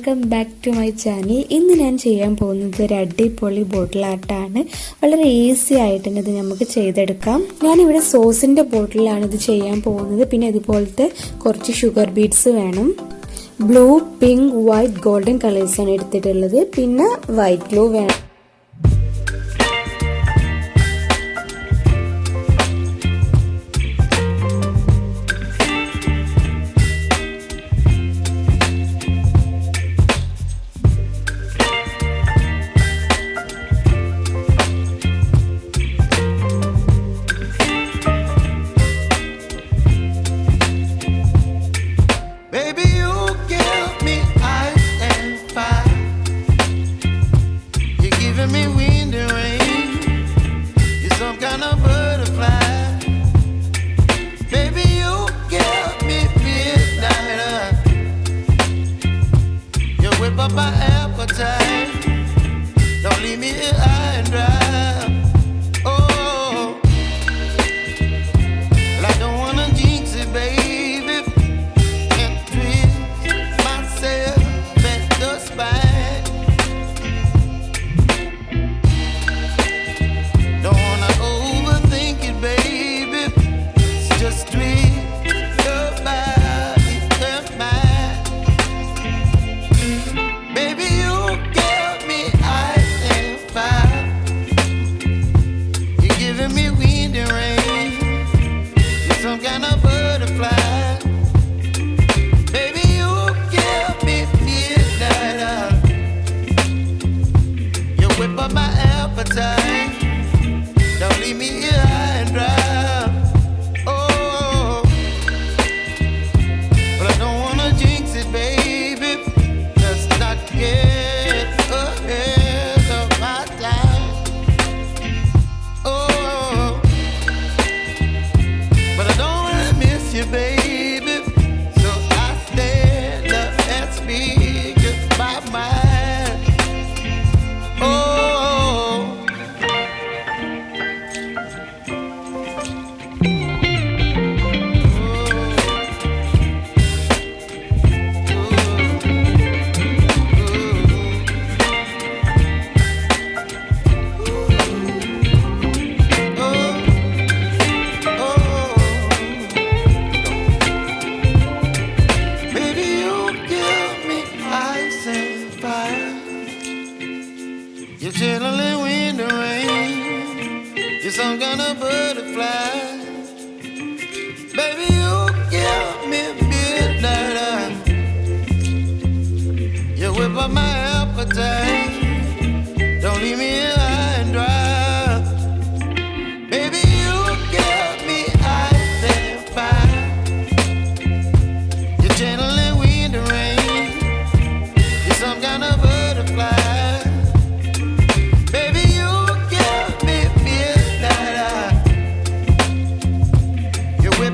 Welcome back to my channel. ഇന്ന് ഞാൻ ചെയ്യാൻ പോകുന്നത് ഒരു അടിപൊളി ബോട്ടിൽ ആർട്ടാണ്. വളരെ ഈസി ആയിട്ട് തന്നെ ഇത് നമുക്ക് ചെയ്തെടുക്കാം. ഞാനിവിടെ സോസിന്റെ ബോട്ടിലാണ് ഇത് ചെയ്യാൻ പോകുന്നത്. പിന്നെ ഇതുപോലത്തെ കുറച്ച് ഷുഗർ ബീഡ്സ് വേണം. ബ്ലൂ, പിങ്ക്, വൈറ്റ്, ഗോൾഡൻ കളേഴ്സാണ് എടുത്തിട്ടുള്ളത്. പിന്നെ വൈറ്റ് ഗ്ലൂ വേണം. You're chilling in the rain. You're some kind of butterfly. Baby, you give me midnight. You whip up my appetite.